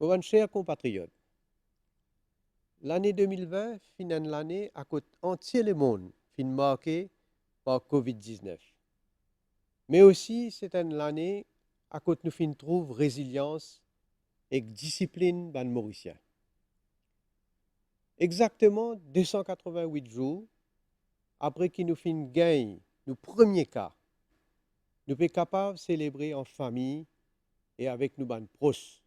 Mes chers compatriotes, l'année 2020 finit l'année à côté entier le monde, fin marqué par Covid-19. Mais aussi, c'est une année à côté nous fin trouve résilience et discipline ban mauricien. Exactement 288 jours après qu'il nous fin gagne nos premiers cas, nous sommes capables de célébrer en famille et avec nos ban proches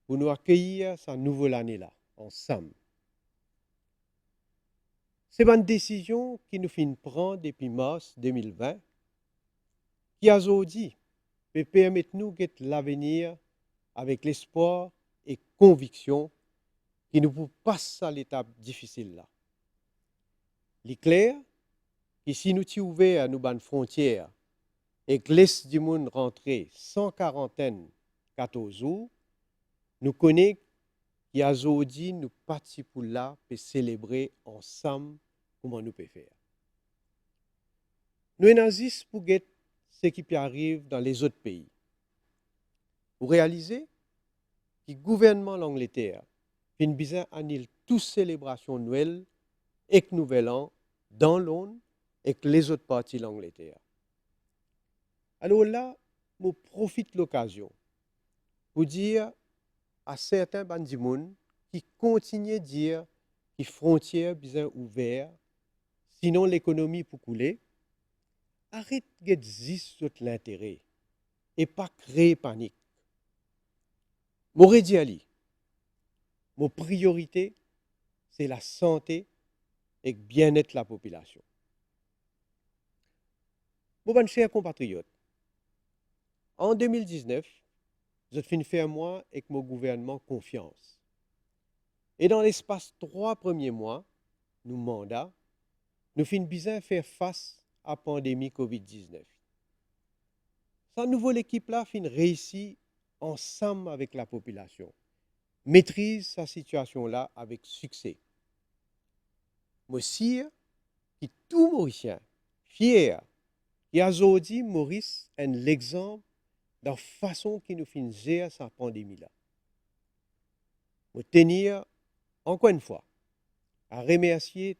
pour nous accueillir cette nouvelle année-là, ensemble. C'est une décision qui nous fin prendre depuis mars 2020 qui a aujourd'hui peut permettre nous de l'avenir avec l'espoir et conviction qui nous peut passer à l'étape difficile là. Il est clair que si nous sommes ouverts à nos bonnes frontières et que l'Est du monde rentrer sans quarantaine 14 jours, nous connaissons qu'aujourd'hui nous participons là pour célébrer ensemble comment nous pouvons faire. Nous analysons pour voir ce qui arrive dans les autres pays. Pour réaliser que le gouvernement de l'Angleterre fin bien annule toute célébration de Noël et que Nouvel An dans Londres et que les autres parties de l'Angleterre. Alors là, je profite de l'occasion pour dire à certains bandits qui continuent de dire que les frontières bien ouvertes, sinon l'économie pour couler, arrête de dire l'intérêt et pas créer panique. M'aurais dit Ali, mon priorité, c'est la santé et le bien-être de la population. Mes chers compatriotes, en 2019, je finis faire moi avec mon gouvernement confiance. Et dans l'espace 3 premiers mois, nous mandat, nous finissons bien faire face à la pandémie COVID-19. Cette nouvelle équipe-là fin réussit ensemble avec la population, maîtrise sa situation-là avec succès. Moi aussi, qui tout Mauricien, fier, et aujourd'hui, Maurice est l'exemple de la façon qu'il nous fait gérer cette pandémie-là. Je tenir, encore une fois, à remercier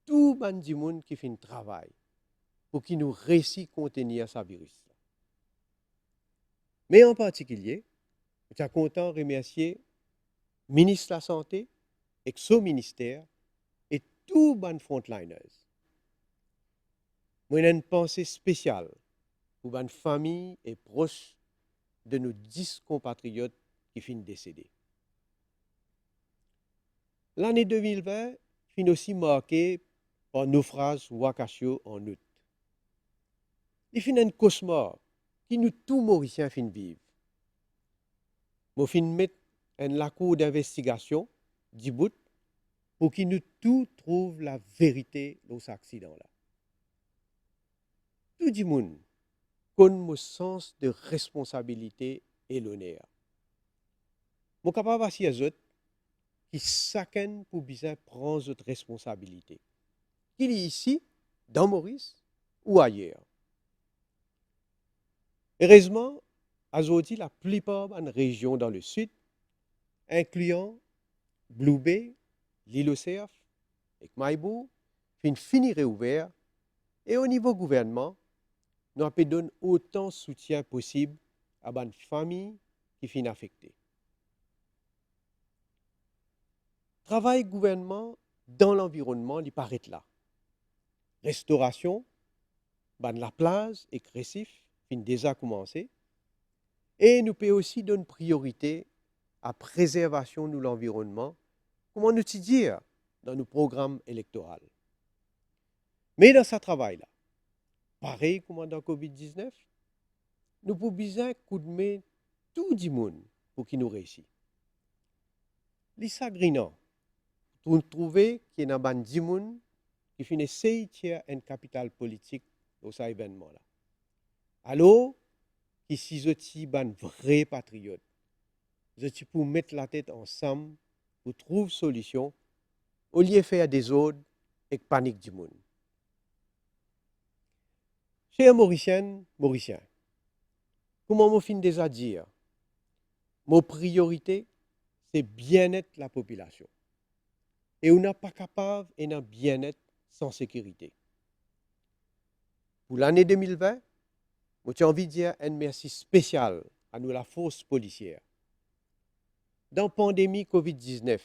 tout le monde qui fait un travail pour qu'il nous réussisse à contenir ce virus. Mais en particulier, je suis content de remercier le ministre de la Santé et son ministère et tous les frontliners. Moi, j'ai une pensée spéciale pour les familles et proches de nos 10 compatriotes qui finissent décédés. L'année 2020 finit aussi marquée par le naufrage Wakashio en août. Il finit un cauchemar qui nous tous Mauriciens finissent vivre. Moi, fin mettre la cour d'investigation du bout pour qu'ils nous tous trouvent la vérité de cet accident-là. Tout le monde connaît mon sens de responsabilité et l'honneur. Je suis capable de dire aux autres qui chacun pour bien prendre notre responsabilité. Qu'il est ici, dans Maurice ou ailleurs. Heureusement, aujourd'hui, la plupart des régions dans le sud, incluant Blue Bay, l'île au Cerf et Maïbou, finir réouvert et au niveau gouvernement, nous avons donné autant de soutien possible à les familles qui sont affectées. Travail gouvernement dans l'environnement, il paraît là. Restauration, la plage et Récif, fin déjà commencé. Et nous pouvons aussi donner priorité à la préservation de l'environnement, comment nous dire dans nos programmes électoraux. Mais dans ce travail-là, pareil comme dans COVID-19, nous pouvons bien coup de main tout le monde pour qu'il nous réussisse. Lisa Grinan, vous trouvez qu'il y a un petit monde qui finit essayer une capitale politique dans cet événement-là. Alors, si je suis un vrai patriote, je suis pour mettre la tête ensemble pour trouver une solution au lieu de faire des ordres et de panique du monde. Chers Mauriciennes, Mauriciens, comment je finis déjà dire, mon priorité, c'est bien-être la population. Et on n'est pas capable d'un bien-être sans sécurité. Pour l'année 2020, j'ai envie de dire un merci spécial à nous, la force policière. Dans la pandémie COVID-19,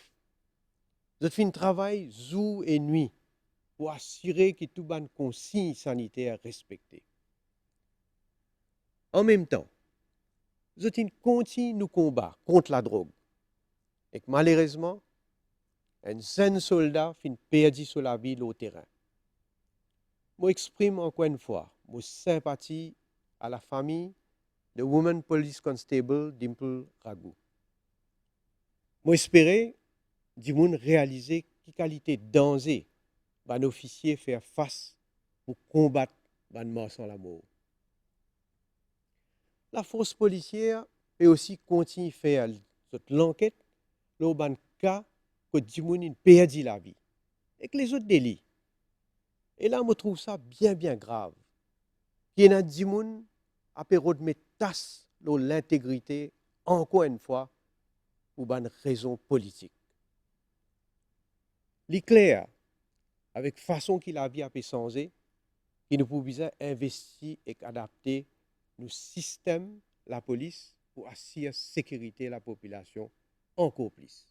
nous avons fait un travail jour et nuit pour assurer que tout les consignes sanitaires respectées. En même temps, nous avons continué nos combats contre la drogue. Et que malheureusement, un jeune soldat a perdu la vie au terrain. Je exprime encore une fois ma sympathie à la famille de Women Police Constable Dimple Ragou. J'espère que vous réaliser quelle qualité de danger un officier faire face pour combattre les morts sans la mort. La force policière peut aussi continuer à faire l'enquête dans les cas que des gens ont perdu la vie et que les autres délits. Et là, je trouve ça bien grave. Il y a des gens qui ont mettre tasse dans l'intégrité, encore une fois, pour une raison politique. L'éclair, avec la façon qu'il a vie a changé, qui nous pouvons investir et adapter nos systèmes, la police, pour assurer la sécurité de la population encore plus.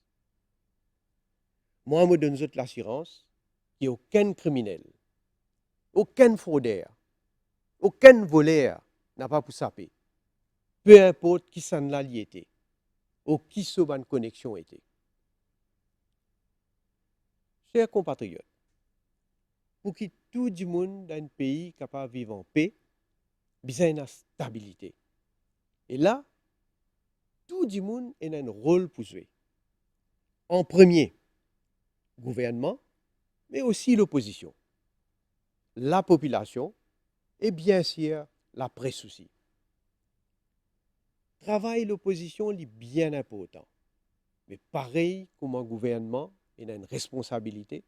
Moi, je me donne l'assurance qu'il n'y a aucun criminel, aucun fraudeur, aucun voleur n'a pas pour saper. Peu importe qui s'en l'a lié ou qui se bonne connexion était. Chers compatriotes, pour que tout le monde dans un pays capable de vivre en paix, besoin de stabilité. Et là, tout le monde a un rôle pour jouer. En premier, le gouvernement, mais aussi l'opposition, la population et bien sûr la presse aussi. Travail de l'opposition est bien important, mais pareil comme un gouvernement, il a une responsabilité.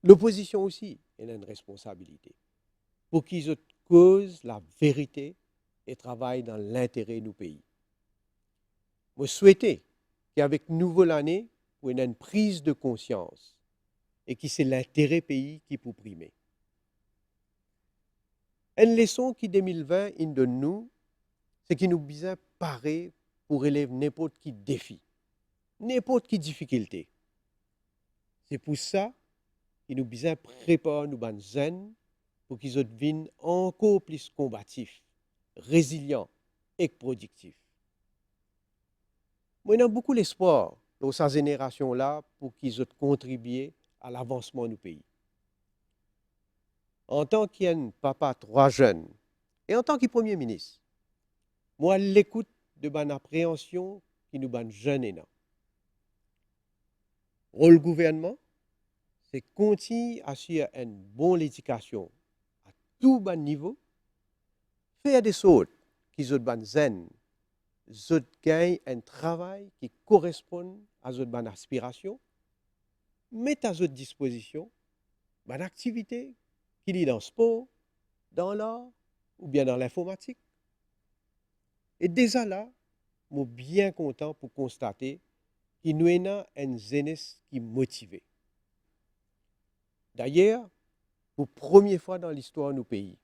L'opposition aussi, elle a une responsabilité pour qu'ils causent la vérité et travaillent dans l'intérêt du pays. Je souhaite qu'avec nouvelle année, on ait une prise de conscience et que c'est l'intérêt pays qui peut primer. Une leçon qui 2020 donne nous, c'est qu'il nous besoin parer pour relever n'importe quel défi, n'importe quelle difficulté. C'est pour ça qu'il nous besoin préparer nos bonnes jeunes pour qu'ils deviennent encore plus combatifs, résilients et productifs. Moi, j'ai beaucoup d'espoir dans cette génération-là pour qu'ils contribuent à l'avancement du pays. En tant qu'un papa 3 jeunes et en tant que Premier ministre, moi, l'écoute de mon appréhension qui nous ban jeunes et non. Rôle gouvernement, c'est continuer à assurer une bonne éducation à tout bas niveau, faire des choses qui sont ban zen, gagnent un travail qui correspond à votre bonne aspiration, mettre à votre disposition une activité qui est dans le sport, dans l'art ou bien dans l'informatique. Et déjà là, je suis bien content pour constater qu'il nous a une jeunesse qui est motivée. D'ailleurs, pour la première fois dans l'histoire de nos pays,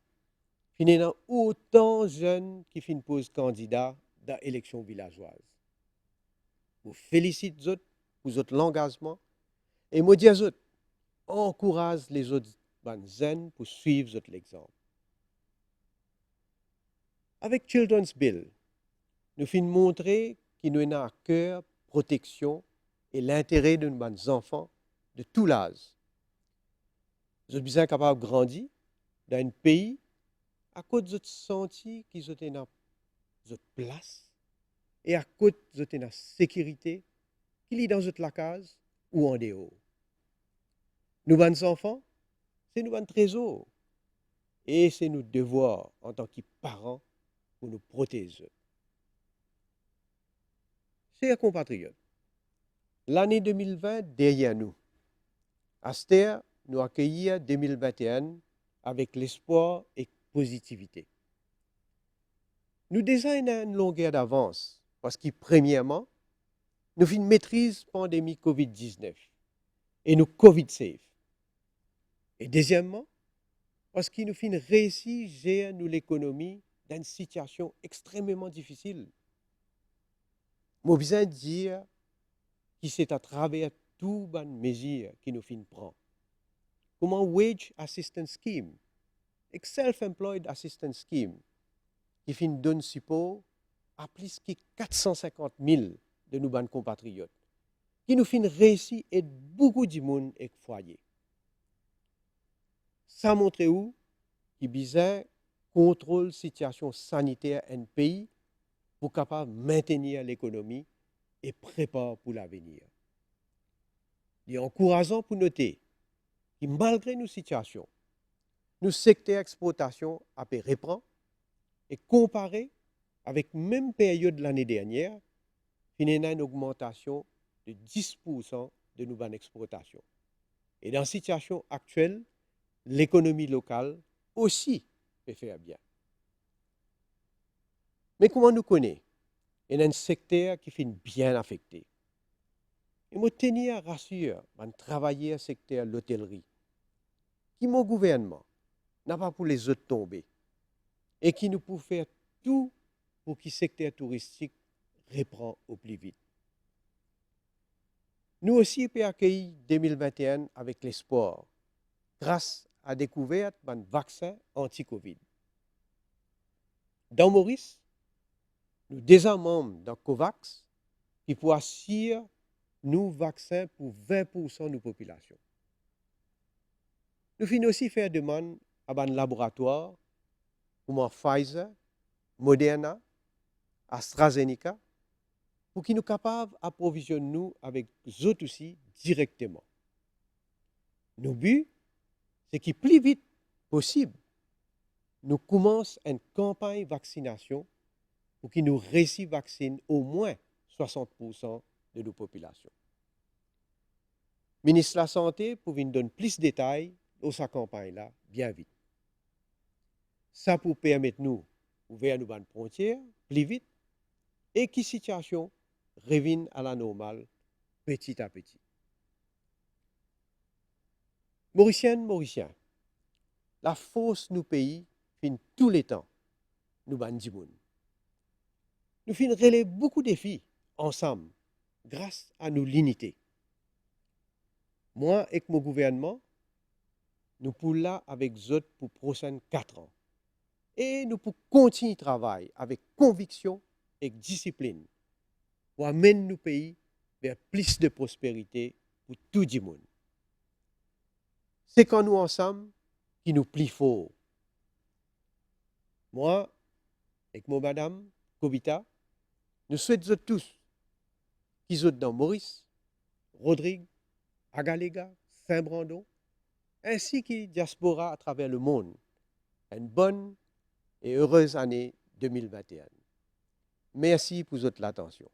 il y a autant de jeunes qui finissent pose candidat dans l'élection villageoise. Je vous félicite pour votre engagement et je dis à vous, encourage les autres jeunes pour suivre votre exemple. Avec Children's Bill, nous finissons montrer qu'il nous a à cœur protection et l'intérêt de nos enfants de tout l'âge. Nous sommes bien capables de grandir dans un pays à cause de notre senti qu'ils ont dans notre place et à cause de notre sécurité qu'il est dans notre case ou en dehors. Nous, nos enfants, c'est nos trésors et c'est notre devoir en tant que parents pour nous protéger. Chers compatriotes, l'année 2020 derrière nous. Aster nous accueillir 2021 avec l'espoir et positivité. Nous déjà une longueur d'avance parce que, premièrement, nous fin maîtrise pandémie COVID-19 et nous COVID-safe. Et deuxièmement, parce qu'il nous fin réussi gérer nous l'économie dans une situation extrêmement difficile. Moi, besoin de dire que c'est à travers toutes les mesures qui nous fin prend. Comme un Wage Assistance Scheme, et Self-Employed Assistance Scheme, qui fin donne support à plus de 450 000 de nos compatriotes, qui nous fin réussi et beaucoup de monde et foyer. Ça montre où qui besoin contrôle situation sanitaire en pays pour capable maintenir l'économie et préparer pour l'avenir. Il est encourageant pour noter que malgré nos situations, nos secteurs d'exploitation a pu reprendre et comparé avec même période de l'année dernière, il y a une augmentation de 10% de nos exportations. Et dans la situation actuelle, l'économie locale aussi peut faire bien. Mais comment nous connaissons? Il y a un secteur qui est bien affecté. Et moi, tenir à rassurer, travailler dans le secteur de l'hôtellerie, qui mon gouvernement n'a pas pour les autres tomber et qui nous peut faire tout pour que le secteur touristique reprend au plus vite. Nous aussi, peut accueillir 2021 avec l'espoir, grâce à la découverte d'un vaccin anti-Covid. Dans Maurice, nous sommes déjà membres d'un COVAX qui peut assurer nous vaccins pour 20% de nos populations. Nous finissons aussi faire demande à un laboratoire comme Pfizer, Moderna, AstraZeneca, pour qu'ils nous capables d'approvisionner nous avec eux autres aussi directement. Nos but, c'est que plus vite possible, nous commençons une campagne de vaccination pour qu'ils nous réussissent vacciner au moins 60% de nos populations. Le ministre de la Santé pour nous donner plus de détails dans sa campagne-là, bien vite. Ça pour permettre nous d'ouvrir nos frontières plus vite et que la situation revienne à la normale petit à petit. Mauriciennes, Mauriciens, la force nous pays fin tous les temps, nous bandimoun. Nous fin relever beaucoup de défis ensemble grâce à nos l'unité. Moi et mon gouvernement, nous pour là avec eux pour les prochains 4 ans. Et nous pour continuer le travail avec conviction et discipline pour amener nos pays vers plus de prospérité pour tout le monde. C'est quand nous ensemble qui nous plie fort. Moi, avec mon madame, Kobita, nous souhaitons tous qui sont dans Maurice, Rodrigue, Agalega, Saint-Brandon, ainsi que diaspora à travers le monde, une bonne et heureuse année 2021. Merci pour votre attention.